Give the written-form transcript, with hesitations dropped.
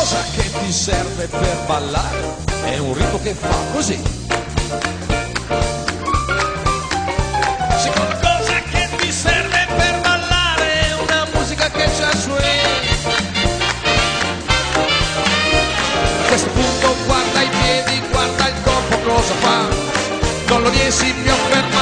qualcosa che ti serve per ballare, è un ritmo che fa così. C'è qualcosa che ti serve per ballare, è una musica che c'ha swing. A questo punto guarda i piedi, guarda il corpo cosa fa, non lo riesci più a fermare.